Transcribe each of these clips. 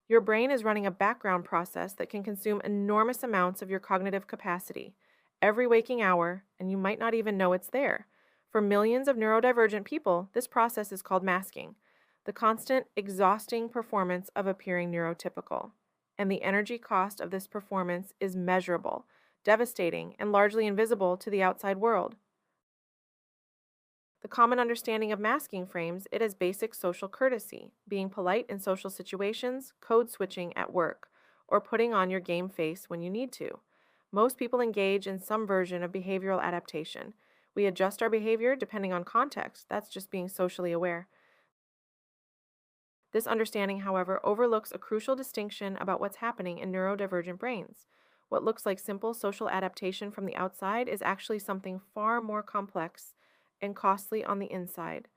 Your brain is running a background process that can consume enormous amounts of your cognitive capacity every waking hour, and you might not even know it's there. For millions of neurodivergent people, this process is called masking, the constant, exhausting performance of appearing neurotypical. And the energy cost of this performance is measurable, devastating, and largely invisible to the outside world. The common understanding of masking frames it as basic social courtesy, being polite in social situations, code switching at work, or putting on your game face when you need to. Most people engage in some version of behavioral adaptation. We adjust our behavior depending on context. That's just being socially aware. This understanding, however, overlooks a crucial distinction about what's happening in neurodivergent brains. What looks like simple social adaptation from the outside is actually something far more complex and costly on the inside.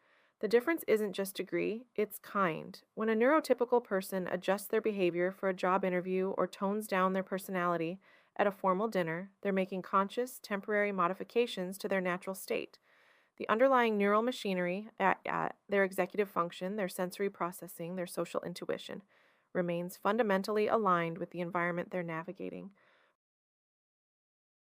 The difference isn't just degree, it's kind. When a neurotypical person adjusts their behavior for a job interview or tones down their personality at a formal dinner, they're making conscious, temporary modifications to their natural state. The underlying neural machinery, their executive function, their sensory processing, their social intuition, remains fundamentally aligned with the environment they're navigating.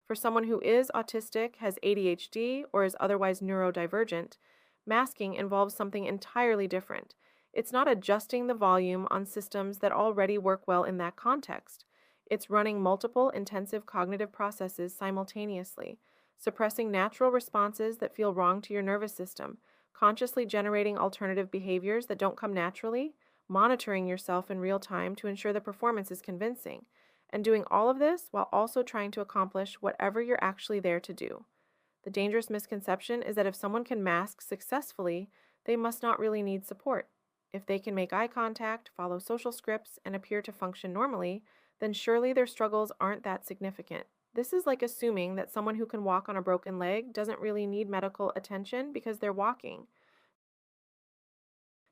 For someone who is autistic, has ADHD, or is otherwise neurodivergent, masking involves something entirely different. It's not adjusting the volume on systems that already work well in that context. It's running multiple intensive cognitive processes simultaneously, suppressing natural responses that feel wrong to your nervous system, consciously generating alternative behaviors that don't come naturally, monitoring yourself in real time to ensure the performance is convincing, and doing all of this while also trying to accomplish whatever you're actually there to do. The dangerous misconception is that if someone can mask successfully, they must not really need support. If they can make eye contact, follow social scripts, and appear to function normally, then surely their struggles aren't that significant. This is like assuming that someone who can walk on a broken leg doesn't really need medical attention because they're walking.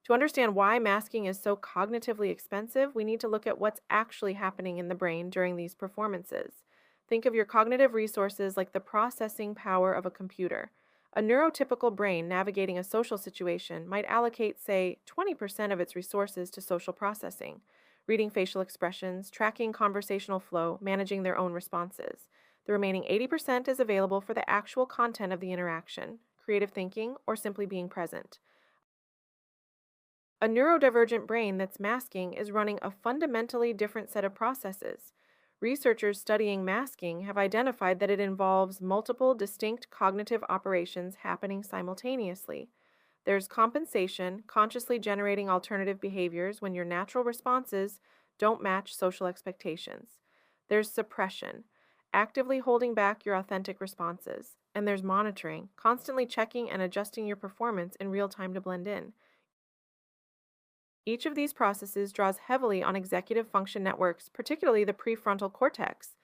To understand why masking is so cognitively expensive, we need to look at what's actually happening in the brain during these performances. Think of your cognitive resources like the processing power of a computer. A neurotypical brain navigating a social situation might allocate, say, 20% of its resources to social processing, reading facial expressions, tracking conversational flow, managing their own responses. The remaining 80% is available for the actual content of the interaction, creative thinking, or simply being present. A neurodivergent brain that's masking is running a fundamentally different set of processes. Researchers studying masking have identified that it involves multiple distinct cognitive operations happening simultaneously. There's compensation, consciously generating alternative behaviors when your natural responses don't match social expectations. There's suppression, actively holding back your authentic responses. And there's monitoring, constantly checking and adjusting your performance in real time to blend in. Each of these processes draws heavily on executive function networks, particularly the prefrontal cortex.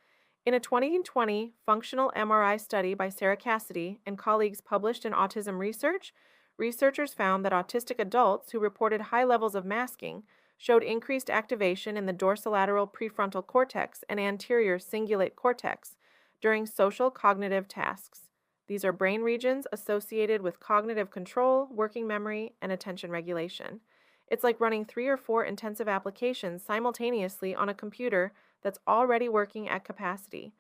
In a 2020 functional MRI study by Sarah Cassidy and colleagues published in Autism Research, researchers found that autistic adults who reported high levels of masking showed increased activation in the dorsolateral prefrontal cortex and anterior cingulate cortex during social cognitive tasks. These are brain regions associated with cognitive control, working memory, and attention regulation. It's like running 3 or 4 intensive applications simultaneously on a computer that's already working at capacity.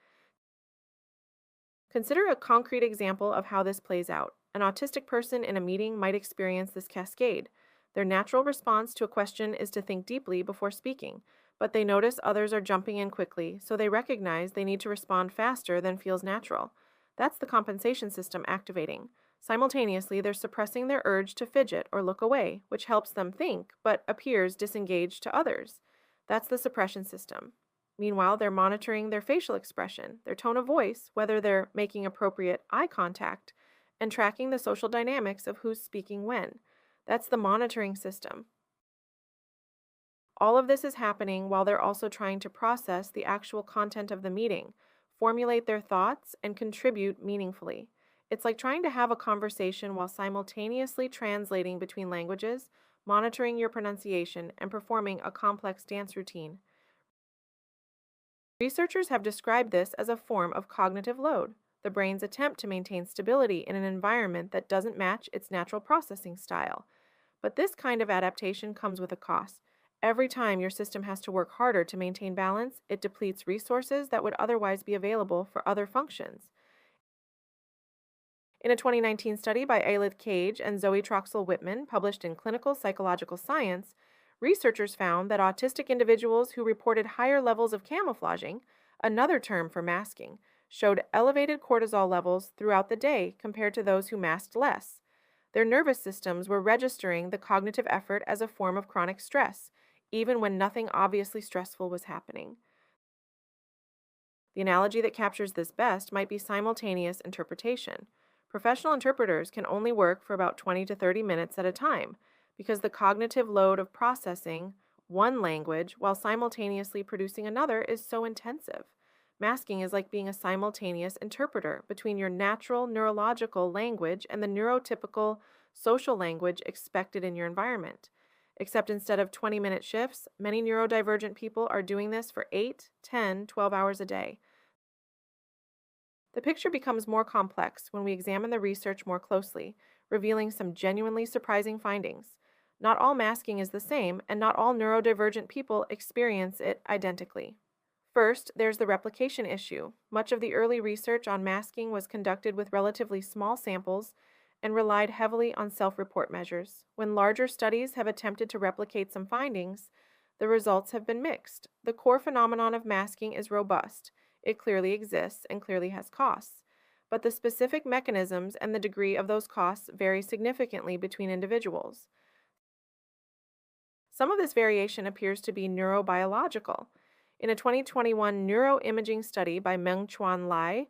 Consider a concrete example of how this plays out. An autistic person in a meeting might experience this cascade. Their natural response to a question is to think deeply before speaking, but they notice others are jumping in quickly, so they recognize they need to respond faster than feels natural. That's the compensation system activating. Simultaneously, they're suppressing their urge to fidget or look away, which helps them think, but appears disengaged to others. That's the suppression system. Meanwhile, they're monitoring their facial expression, their tone of voice, whether they're making appropriate eye contact, and tracking the social dynamics of who's speaking when. That's the monitoring system. All of this is happening while they're also trying to process the actual content of the meeting, formulate their thoughts, and contribute meaningfully. It's like trying to have a conversation while simultaneously translating between languages, monitoring your pronunciation, and performing a complex dance routine. Researchers have described this as a form of cognitive load, the brain's attempt to maintain stability in an environment that doesn't match its natural processing style. But this kind of adaptation comes with a cost. Every time your system has to work harder to maintain balance, it depletes resources that would otherwise be available for other functions. In a 2019 study by allocate and Zoe Troxel-Whitman, published in Clinical Psychological Science, researchers found that autistic individuals who reported higher levels of camouflaging, another term for masking, showed elevated cortisol levels throughout the day compared to those who masked less. Their nervous systems were registering the cognitive effort as a form of chronic stress, even when nothing obviously stressful was happening. The analogy that captures this best might be simultaneous interpretation. Professional interpreters can only work for about 20 to 30 minutes at a time because the cognitive load of processing one language while simultaneously producing another is so intensive. Masking is like being a simultaneous interpreter between your natural neurological language and the neurotypical social language expected in your environment. Except instead of 20-minute shifts, many neurodivergent people are doing this for 8, 10, 12 hours a day. The picture becomes more complex when we examine the research more closely, revealing some genuinely surprising findings. Not all masking is the same, and not all neurodivergent people experience it identically. First, there's the replication issue. Much of the early research on masking was conducted with relatively small samples and relied heavily on self-report measures. When larger studies have attempted to replicate some findings, the results have been mixed. The core phenomenon of masking is robust. It clearly exists and clearly has costs. But the specific mechanisms and the degree of those costs vary significantly between individuals. Some of this variation appears to be neurobiological. In a 2021 neuroimaging study by Meng-Chuan Lai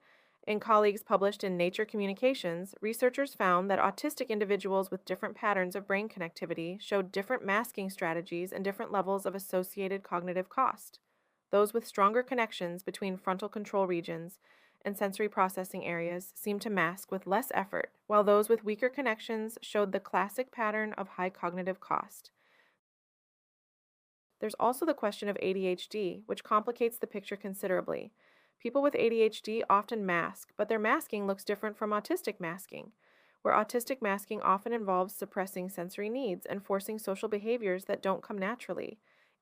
and colleagues published in Nature Communications, researchers found that autistic individuals with different patterns of brain connectivity showed different masking strategies and different levels of associated cognitive cost. Those with stronger connections between frontal control regions and sensory processing areas seemed to mask with less effort, while those with weaker connections showed the classic pattern of high cognitive cost. There's also the question of ADHD, which complicates the picture considerably. People with ADHD often mask, but their masking looks different from autistic masking, where autistic masking often involves suppressing sensory needs and forcing social behaviors that don't come naturally.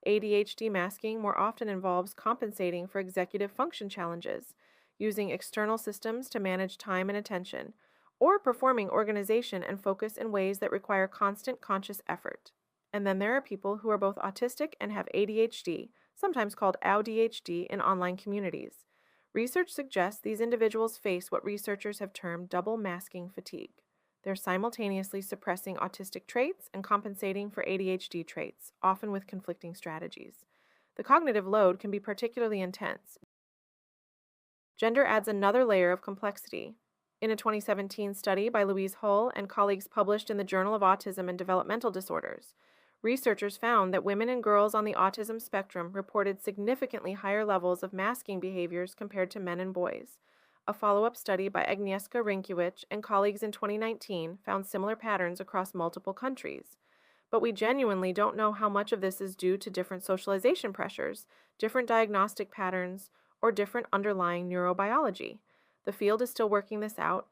ADHD masking more often involves compensating for executive function challenges, using external systems to manage time and attention, or performing organization and focus in ways that require constant conscious effort. And then there are people who are both autistic and have ADHD, sometimes called ADHD in online communities. Research suggests these individuals face what researchers have termed double masking fatigue. They're simultaneously suppressing autistic traits and compensating for ADHD traits, often with conflicting strategies. The cognitive load can be particularly intense. Gender adds another layer of complexity. In a 2017 study by Louise Hull and colleagues published in the Journal of Autism and Developmental Disorders, researchers found that women and girls on the autism spectrum reported significantly higher levels of masking behaviors compared to men and boys. A follow-up study by Agnieszka Rynkiewicz and colleagues in 2019 found similar patterns across multiple countries. But we genuinely don't know how much of this is due to different socialization pressures, different diagnostic patterns, or different underlying neurobiology. The field is still working this out.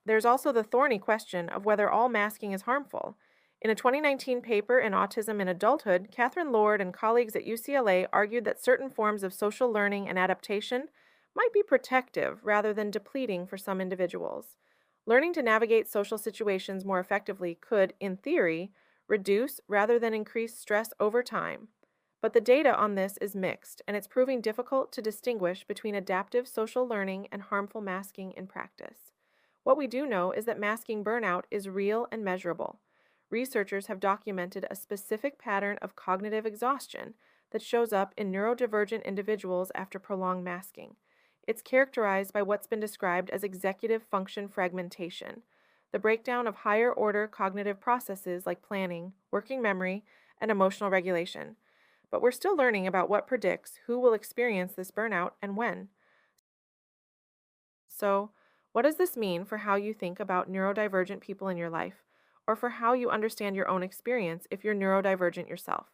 There's also the thorny question of whether all masking is harmful. In a 2019 paper in Autism in Adulthood, Catherine Lord and colleagues at UCLA argued that certain forms of social learning and adaptation might be protective rather than depleting for some individuals. Learning to navigate social situations more effectively could, in theory, reduce rather than increase stress over time. But the data on this is mixed, and it's proving difficult to distinguish between adaptive social learning and harmful masking in practice. What we do know is that masking burnout is real and measurable. Researchers have documented a specific pattern of cognitive exhaustion that shows up in neurodivergent individuals after prolonged masking. It's characterized by what's been described as executive function fragmentation, the breakdown of higher-order cognitive processes like planning, working memory, and emotional regulation. But we're still learning about what predicts who will experience this burnout and when. So, what does this mean for how you think about neurodivergent people in your life, or for how you understand your own experience if you're neurodivergent yourself?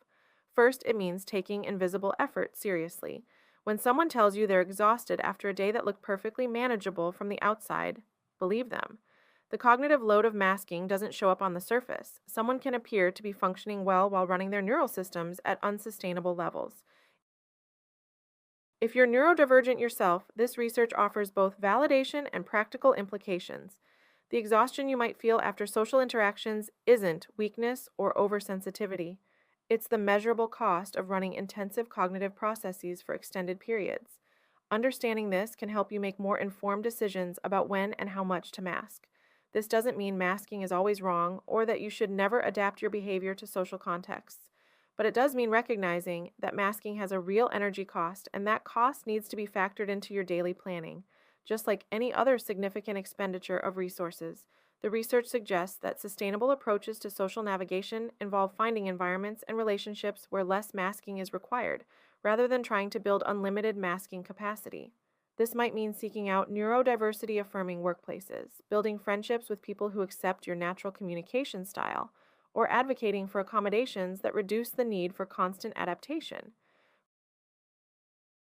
First, it means taking invisible effort seriously. When someone tells you they're exhausted after a day that looked perfectly manageable from the outside, believe them. The cognitive load of masking doesn't show up on the surface. Someone can appear to be functioning well while running their neural systems at unsustainable levels. If you're neurodivergent yourself, this research offers both validation and practical implications. The exhaustion you might feel after social interactions isn't weakness or oversensitivity. It's the measurable cost of running intensive cognitive processes for extended periods. Understanding this can help you make more informed decisions about when and how much to mask. This doesn't mean masking is always wrong or that you should never adapt your behavior to social contexts. But it does mean recognizing that masking has a real energy cost, and that cost needs to be factored into your daily planning. Just like any other significant expenditure of resources, the research suggests that sustainable approaches to social navigation involve finding environments and relationships where less masking is required, rather than trying to build unlimited masking capacity. This might mean seeking out neurodiversity affirming workplaces, building friendships with people who accept your natural communication style, or advocating for accommodations that reduce the need for constant adaptation.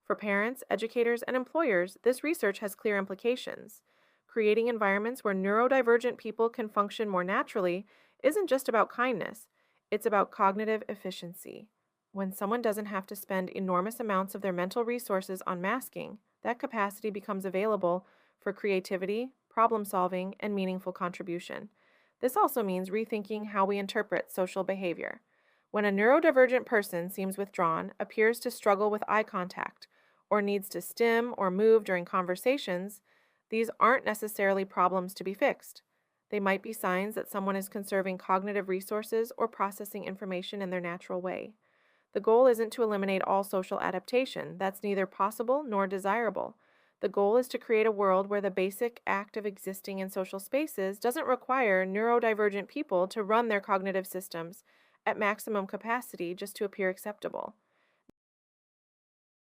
For parents, educators, and employers, this research has clear implications. Creating environments where neurodivergent people can function more naturally isn't just about kindness, it's about cognitive efficiency. When someone doesn't have to spend enormous amounts of their mental resources on masking, that capacity becomes available for creativity, problem solving, and meaningful contribution. This also means rethinking how we interpret social behavior. When a neurodivergent person seems withdrawn, appears to struggle with eye contact, or needs to stim or move during conversations, these aren't necessarily problems to be fixed. They might be signs that someone is conserving cognitive resources or processing information in their natural way. The goal isn't to eliminate all social adaptation. That's neither possible nor desirable. The goal is to create a world where the basic act of existing in social spaces doesn't require neurodivergent people to run their cognitive systems at maximum capacity just to appear acceptable.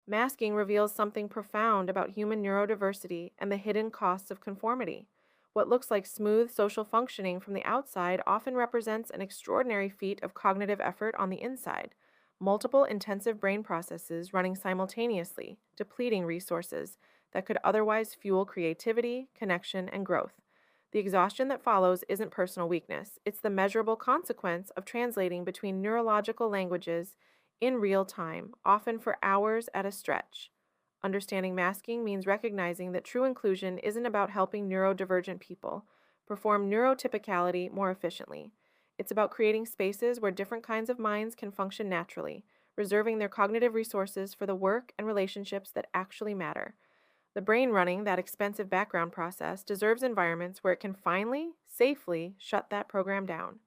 Masking reveals something profound about human neurodiversity and the hidden costs of conformity. What looks like smooth social functioning from the outside often represents an extraordinary feat of cognitive effort on the inside. Multiple intensive brain processes running simultaneously, depleting resources that could otherwise fuel creativity, connection, and growth. The exhaustion that follows isn't personal weakness, it's the measurable consequence of translating between neurological languages in real time, often for hours at a stretch. Understanding masking means recognizing that true inclusion isn't about helping neurodivergent people perform neurotypicality more efficiently. It's about creating spaces where different kinds of minds can function naturally, reserving their cognitive resources for the work and relationships that actually matter. The brain running that expensive background process deserves environments where it can finally, safely shut that program down.